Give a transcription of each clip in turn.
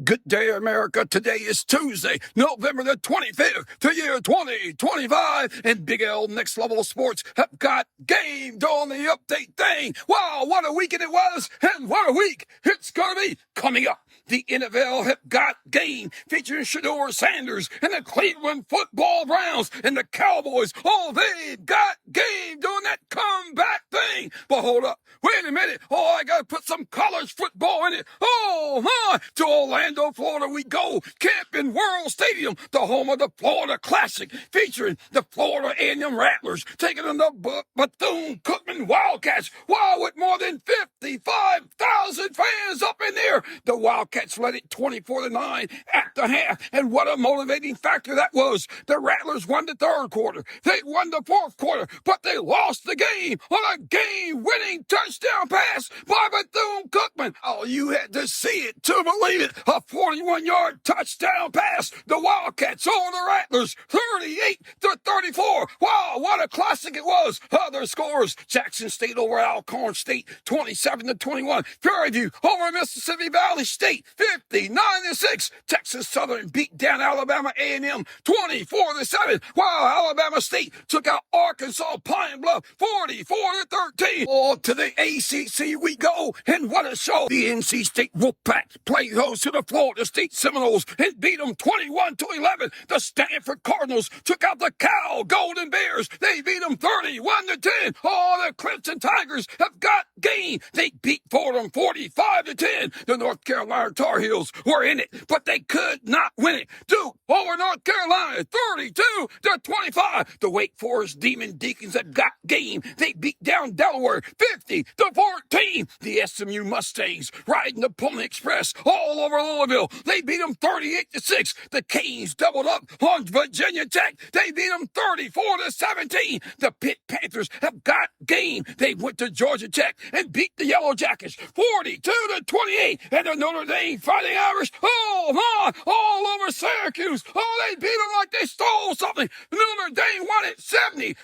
Good day, America. Today is Tuesday, November the 25th, the year 2025, and Big L Next Level Sports have got game on the update thing. Wow, what a weekend it was, and what a week it's going to be coming up. The NFL have got game featuring Shedeur Sanders and the Cleveland Football Browns and the Cowboys. Oh, they've got game doing that comeback thing. But hold up, wait a minute. Oh, I got to put some college football in it. Oh, my. To Orlando, Florida we go. Camping World Stadium, the home of the Florida Classic, featuring the Florida A&M Rattlers, taking on the Bethune-Cookman Wildcats. Wow, with more than 55,000 fans up in there. The Wildcats led it 24-9 at the half, and what a motivating factor that was. The Rattlers won the third quarter. They won the fourth quarter, but they lost the game on a game-winning touchdown pass by Bethune-Cookman. Oh, you had to see it to believe it. A 41-yard touchdown pass. The Wildcats on the Rattlers, 38-34. Wow, what a classic it was. Other scores: Jackson State over Alcorn State, 27-21. Prairie View over Mississippi Valley State, 59-6. Texas Southern beat down Alabama A&M, 24-7. Wow, Alabama State took out Arkansas Pine Bluff, 44-13. Oh, to the ACC we go, and what a show. The NC State Wolfpack played host to the Florida State Seminoles and beat them 21-11. The Stanford Cardinals took out the Cal Golden Bears. They beat them 31-10. Oh, the Clemson Tigers have got game. They beat Fordham 45-10. The North Carolina Tar Heels were in it, but they could not win it. Duke over North Carolina, 32-25. The Wake Forest Demon Deacons have got game. They beat down Delaware 50-14. The SMU Mustangs riding the Pony Express all over Louisville. They beat them 38-6. The Canes doubled up on Virginia Tech. They beat them 34-17. The Pitt Panthers have got game. They went to Georgia Tech and beat the Yellow Jackets 42-28. And the Notre Dame Fighting Irish, oh my, all over Syracuse. Oh, they beat them like they stole something. Notre Dame won it 70-0.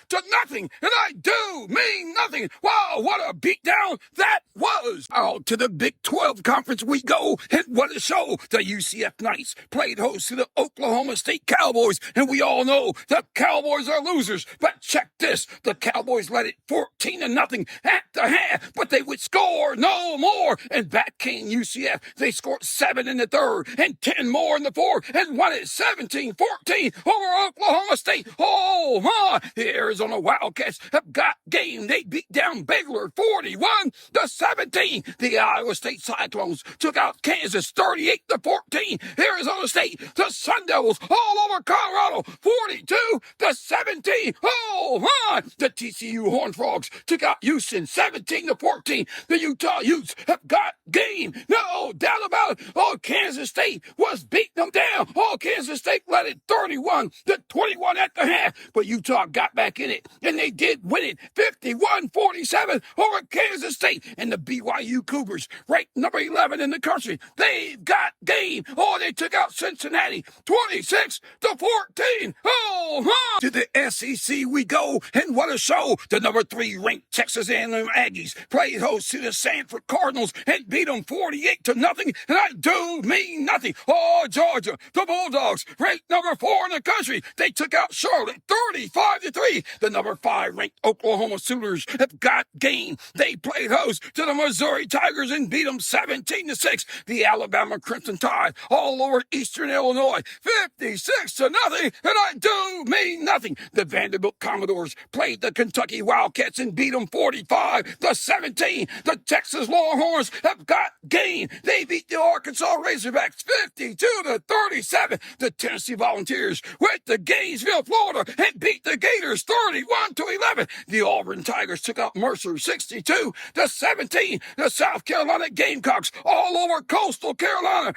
And I do mean nothing. Wow, what a beatdown that was. Out to the Big 12 Conference we go, and what a show. The UCF Knights played host to the Oklahoma State Cowboys, and we all know the Cowboys are losers. But check this, the Cowboys led it 14-0 at the half, but they would score no more. And back came UCF. They scored 7 in the third and 10 more in the fourth, and won it 17-14 over Oklahoma State. Oh my, the Arizona Wildcats have got game. They beat down Baylor 41-17. The Iowa State Cyclones took out Kansas 38-14. Arizona State, the Sun Devils all over Colorado, 42-17. Oh my, the TCU Horned Frogs took out Houston 17-14. The Utah Utes have got game. No doubt about it. Oh, Kansas State was beating them down. Oh, Kansas State led it 31-21 at the half, but Utah got back in it, and they did win it 51-47 over Kansas State. And the BYU Cougars, ranked number 11 in the country, they've got game. Oh, they took out Cincinnati 26-14. Oh, my. To the SEC we go, and what a show. The number 3 ranked Texas A&M Aggies played host to the Stanford Cardinals and beat them 48-0. And I do mean nothing. Oh, Georgia, the Bulldogs, ranked number 4 in the country, they took out Charlotte 35-3. The number 5 ranked Oklahoma Sooners have got game. They played host to the Missouri Tigers and beat them 17-6. The Alabama Crimson Tide all over Eastern Illinois, 56-0. And I do mean nothing. The Vanderbilt Commodores played the Kentucky Wildcats and beat them 45-17. The Texas Longhorns have got game. They beat the Arkansas Razorbacks 52-37. The Tennessee Volunteers went to Gainesville, Florida, and beat the Gators 31-11. The Auburn Tigers took out Mercer 62-17. The South Carolina Gamecocks all over Coastal Carolina,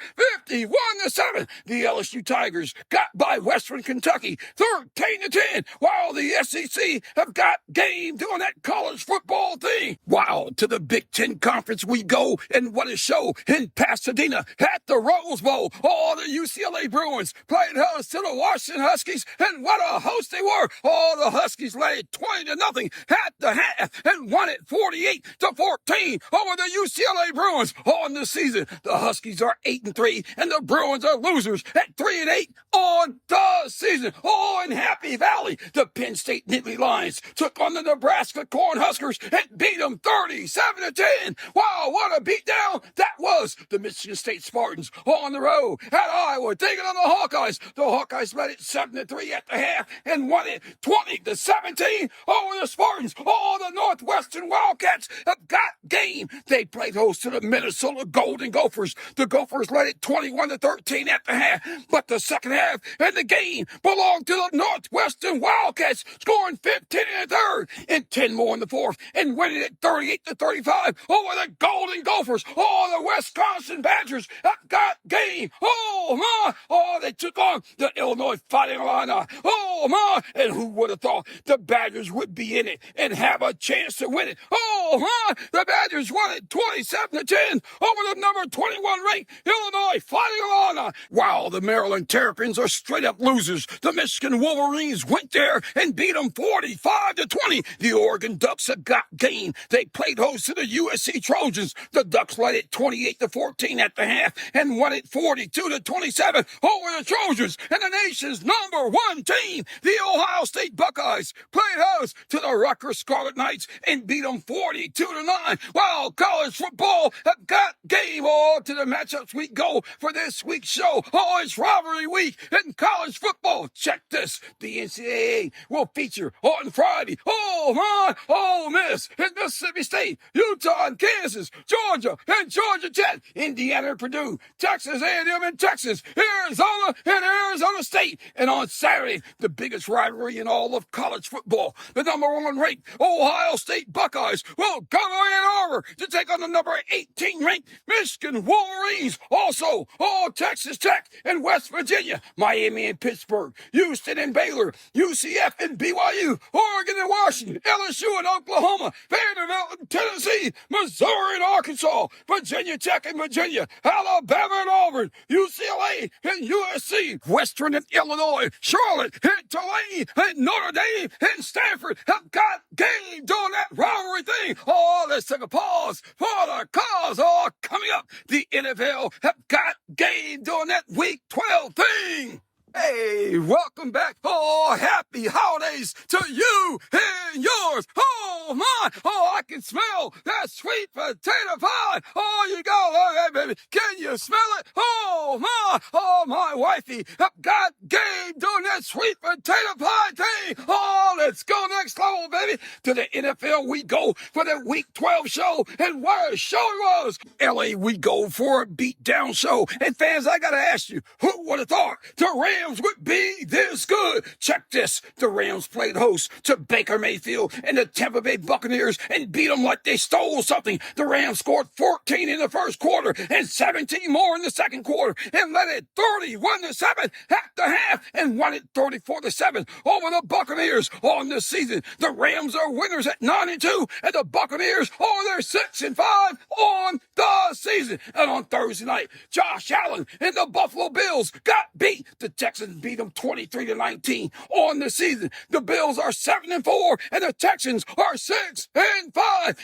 51-7. The LSU Tigers got by Western Kentucky 13-10. While the SEC have got game doing that college football thing. Wow, to the Big Ten Conference we go, and what a show in Pasadena at the Rose Bowl. Oh, the UCLA Bruins played host to the Washington Huskies, and what a host they were. Oh, the Huskies led it 20-0 at the half and won it 48-14 over the UCLA Bruins. On the season, the Huskies are 8-3, and the Bruins are losers at 3-8 on the season. Oh, in Happy Valley, the Penn State Nittany Lions took on the Nebraska Cornhuskers and beat them 37-10. Wow, what a beatdown that was. The Michigan State Spartans on the road at Iowa taking on the Hawkeyes. The Hawkeyes led it 7-3 at the half and won it 20-17 over the Spartans. Oh, the Northwestern Wildcats have got game. They played host to the Minnesota Golden Gophers. The Gophers led it 21-13 at the half, but the second half and the game belonged to the Northwestern Wildcats, scoring 15 in the third and 10 more in the fourth, and winning it 38-35 over the Golden Gophers. Oh, the Wisconsin Badgers have got game. Oh, my. Oh, they took on the Illinois Fighting Illini. Oh, my. And who would have thought the Badgers would be in it and have a chance to win it? Oh, my. The Badgers won it 27-10 over the number 21 ranked Illinois Fighting Illini. Wow, the Maryland Terrapins are straight up losers. The Michigan Wolverines went there and beat them 45-20. The Oregon Ducks have got game. They played host to the USC Trojans. The Ducks led it 28-14 at the half and won it 42-27 over the Trojans. And the nation's number one team, the Ohio State Buckeyes, played host to the Rutgers Scarlet Knights and beat them 42-9. Wow, college football have got game. Oh, to the matchups we go for this week's show. Oh, it's rivalry week in college football. Check this. The NCAA will feature on Friday. Oh, my. Ole Miss and Mississippi State, Utah and Kansas, Georgia and Georgia Tech, Indiana and Purdue, Texas A&M and Texas, Arizona and Arizona State. And on Saturday, the biggest rivalry in all of college football, the number one ranked Ohio State Buckeyes will come to Ann Arbor to take on the number 18 ranked Michigan Wolverines. Also, Texas Tech and West Virginia, Miami and Pittsburgh, Houston and Baylor, UCF and BYU, Oregon and Washington, LSU and Oklahoma, Vanderbilt and Tennessee, Missouri and Arkansas, Virginia Tech and Virginia, Alabama and Auburn, UCLA and USC, Western and Illinois, Charlotte and Tulane and Notre Dame and Stanford have got game doing that rivalry thing. Oh, let's take a pause for the cause. Oh, coming up, the NFL have got game doing that Week 12 thing. Hey, welcome back. Oh, happy holidays to you and yours. Oh, my. Oh, I can smell that sweet potato pie. Oh, you go. Okay, baby. Can you smell it? Oh, my. Oh, my wifey have got game doing that sweet potato pie thing. Oh, let's go next level, baby. To the NFL we go for the Week 12 show. And what a show it was. LA, we go for a beatdown show. And fans, I got to ask you, who would have thought the Rams would be this good? Check this. The Rams played host to Baker Mayfield and the Tampa Bay Buccaneers and beat them like they stole something. The Rams scored 14 in the first quarter and 17 more in the second quarter and led it 31-7 at the half and won it 34-7 over the Buccaneers on the season. The Rams are winners at 9-2 and the Buccaneers are their 6-5 on the season. And on Thursday night, Josh Allen and the Buffalo Bills got beat. The Texans beat them 23-19 on the season. The Bills are 7-4 and the Texans are 6-5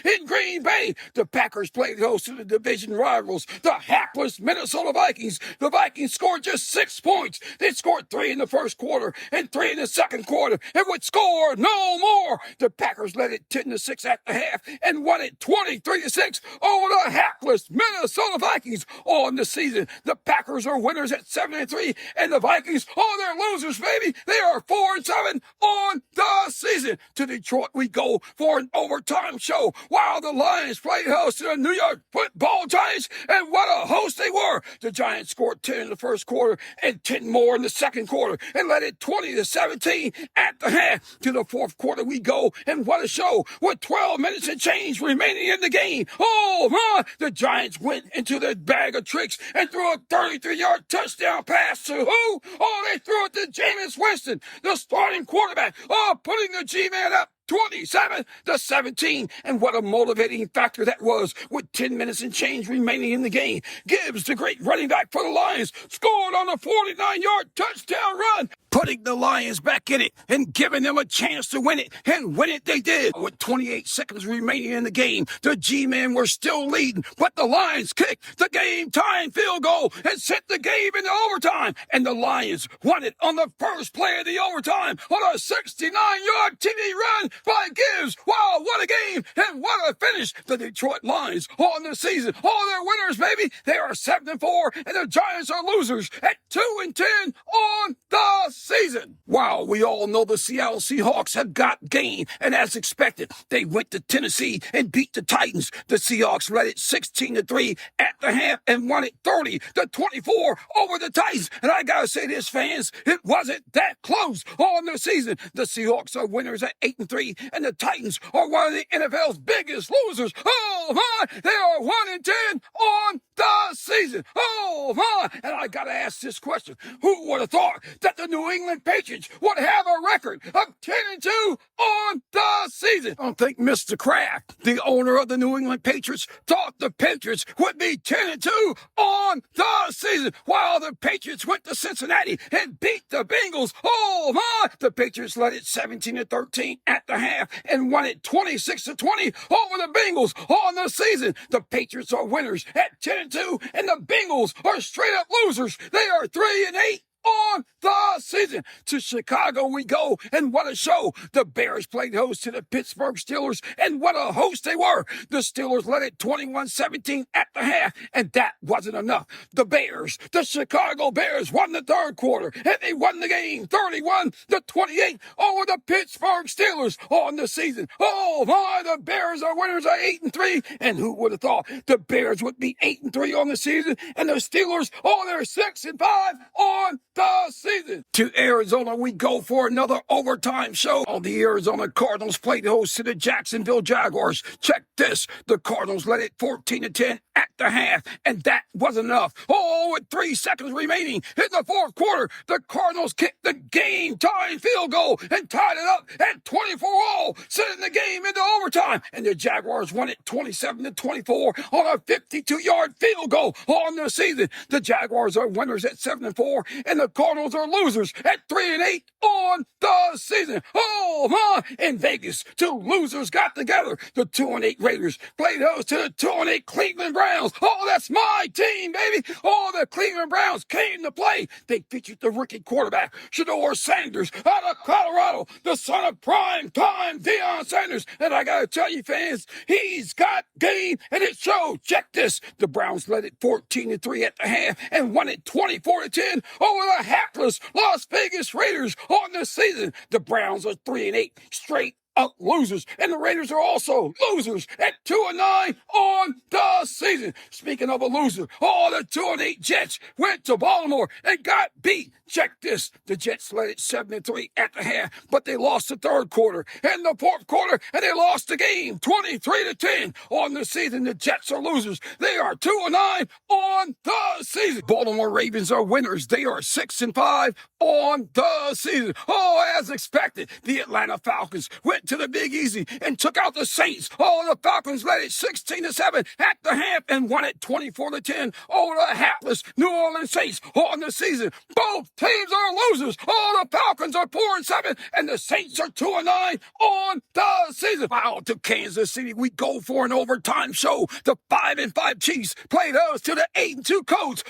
in Green Bay. The Packers played host to the division rivals, the hapless Minnesota Vikings. The Vikings scored just 6 points. They scored 3 in the first quarter and 3 in the second quarter and would score no more. The Packers led it 10-6 at the half and won it 23-6 over the hapless Minnesota Vikings on the season. The Packers are winners at 7-3 and the Vikings, they're losers, baby. They are 4-7 on the season. To Detroit we go for an overtime show while the Lions played host to the New York Football Giants, and what a host they were. The Giants scored 10 in the first quarter and 10 more in the second quarter and led it 20-17 at the half. To the fourth quarter we go, and what a show with 12 minutes and change remaining in the game. Oh, my. The Giants went into their bag of tricks and threw a 33-yard touchdown pass to who? Oh, they threw it to Jameis Winston, the starting quarterback. Oh, putting the G-Man up 27-17, and what a motivating factor that was with 10 minutes and change remaining in the game. Gibbs, the great running back for the Lions, scored on a 49-yard touchdown run. putting the Lions back in it and giving them a chance to win it. And win it they did. With 28 seconds remaining in the game, the G-men were still leading, but the Lions kicked the game-tying field goal and sent the game into overtime. And the Lions won it on the first play of the overtime on a 69-yard TD run by Gibbs. Wow, what a game and what a finish. The Detroit Lions on the season. Oh, they're winners, baby. They are 7-4, and the Giants are losers at 2-10 on the season. Wow, we all know the Seattle Seahawks have got game, and as expected, they went to Tennessee and beat the Titans. The Seahawks led it 16-3 at the half and won it 30-24 over the Titans. And I gotta say this, fans, it wasn't that close on the season. The Seahawks are winners at 8-3, and the Titans are one of the NFL's biggest losers. Oh my, they are 1-10 on the season. Oh my, and I gotta ask this question: who would have thought that the New England Patriots would have a record of 10-2 on the season? I don't think Mr. Kraft, the owner of the New England Patriots, thought the Patriots would be 10-2 on the season, while the Patriots went to Cincinnati and beat the Bengals. Oh my, the Patriots led it 17-13 at the half and won it 26-20 over the Bengals on the season. The Patriots are winners at 10-2, and the Bengals are straight up losers. They are 3-8 on the season. To Chicago we go, and what a show. The Bears played host to the Pittsburgh Steelers, and what a host they were. The Steelers led it 21-17 at the half, and that wasn't enough. The Bears, the Chicago Bears, won the third quarter, and they won the game 31-28 over the Pittsburgh Steelers on the season. Oh my, the Bears are winners at 8-3, and who would have thought the Bears would be 8-3 on the season, and the Steelers, oh, they're 6-5 on the season. To Arizona we go for another overtime show. The Arizona Cardinals played host to the Jacksonville Jaguars. Check this. The Cardinals led it 14-10 at the half, and that wasn't enough. Oh, with 3 seconds remaining in the fourth quarter, the Cardinals kicked the game-tying field goal and tied it up at 24-all, sending the game into overtime. And the Jaguars won it 27-24 on a 52-yard field goal on the season. The Jaguars are winners at 7-4, and the Cardinals are losers at 3-8 on the season. Oh my! In Vegas, two losers got together. The 2-8 Raiders played host to the 2-8 Cleveland Browns. Oh, that's my team, baby. Oh, the Cleveland Browns came to play. They featured the rookie quarterback, Shedeur Sanders, out of Colorado, the son of prime time Deion Sanders. And I gotta tell you, fans, he's got game, and it showed. Check this. The Browns led it 14-3 at the half and won it 24-10 over the hapless Las Vegas Raiders on the season. The Browns are 3-8 straight up losers, and the Raiders are also losers at 2-9 on the season. Speaking of a loser, the 2-8 Jets went to Baltimore and got beat. Check this. The Jets led it 7-3 at the half, but they lost the third quarter and the fourth quarter, and they lost the game 23-10 on the season. The Jets are losers. They are 2-9 on the season. Baltimore Ravens are winners. They are 6-5 on the season. Oh, as expected, the Atlanta Falcons went to the Big Easy and took out the Saints. The Falcons led it 16-7 at the half and won it 24-10 over the hapless New Orleans Saints on the season. Both teams are losers. The Falcons are 4-7, and the Saints are 2-9 on the season. Wow, to Kansas City we go for an overtime show. The 5-5 Chiefs played host to the 8-2 Colts.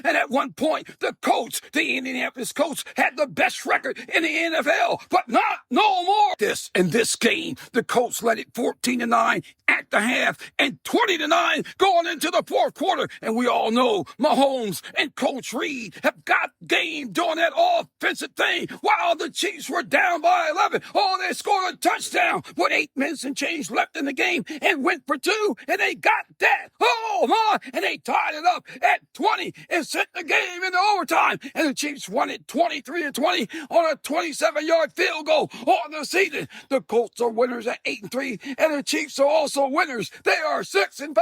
And at one point, the Colts, the Indianapolis Colts, had the best record in the NFL, but not no more. In this game, the Colts led it 14-9 at the half and 20-9 going into the fourth quarter. And we all know Mahomes and Coach Reed have got game doing that offensive thing while the Chiefs were down by 11. They scored a touchdown with 8 minutes and change left in the game and went for 2, and they got that. And they tied it up at 20 and sent the game into overtime. And the Chiefs won it 23-20 on a 27-yard field goal on the season. season. The Colts are winners at 8-3, and the Chiefs are also winners. They are 6-5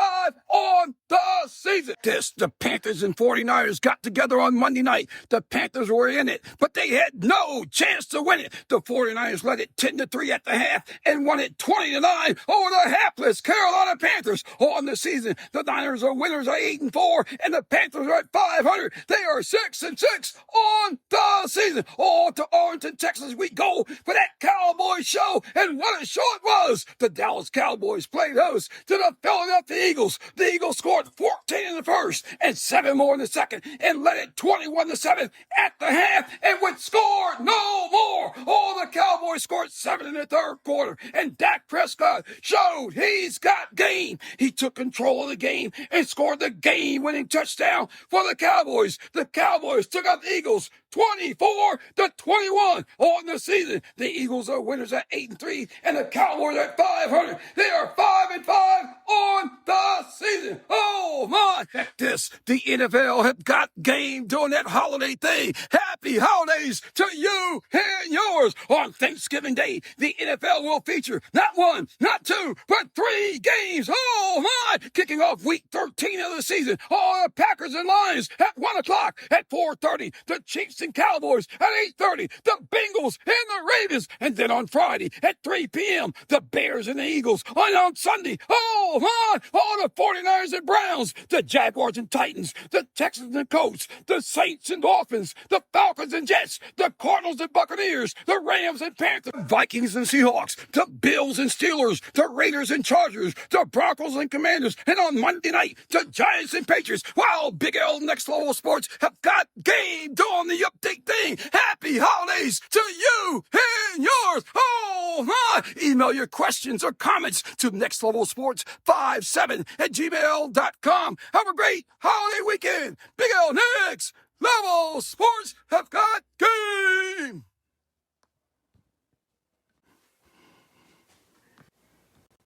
on the season. The Panthers and 49ers got together on Monday night. The Panthers were in it, but they had no chance to win it. The 49ers led it 10-3 at the half and won it 20-9 over the hapless Carolina Panthers. On the season, the Niners are winners at 8-4, and the Panthers are at 500. They are 6-6 on the season. Oh, to Arlington, Texas we go for that Cowboy show, and what a show it was. The Dallas Cowboys played host to the Philadelphia Eagles. The Eagles scored 14 in the first and 7 more in the second, and led it 21-7 at the half, and would score no more. Oh, the Cowboys scored 7 in the third quarter, and Dak Prescott showed he's got game. He took control of the game and scored the game-winning touchdown for the Cowboys. The Cowboys took out the Eagles 24-21 on the season. The Eagles are winners at 8-3, and the Cowboys at 500. They are 5-5 on the season. Oh my! Heck, the NFL have got game doing that holiday thing. Happy holidays to you and yours. On Thanksgiving Day, the NFL will feature not 1, not 2, but 3 games. Oh my! Kicking off week 13 of the season. Oh, the Packers and Lions at 1 o'clock. At 4:30, the Chiefs and Cowboys. At 8:30, the Bengals and the Ravens. And then on Friday at 3 p.m., the Bears and the Eagles. And on Sunday, oh my! Oh, the 49ers and Browns, the Jaguars and Titans, the Texans and Colts, the Saints and Dolphins, the Falcons and Jets, the Cardinals and Buccaneers, the Rams and Panthers, Vikings and Seahawks, the Bills and Steelers, the Raiders and Chargers, the Broncos and Commanders, and on Monday night, the Giants and Patriots. Wow, Big L Next Level Sports have got game doing the update thing. Happy holidays to you and yours. Oh my! Email your questions or comments to nextlevelsports57@gmail.com. Have a great holiday weekend. Big L Next Level Sports have got game.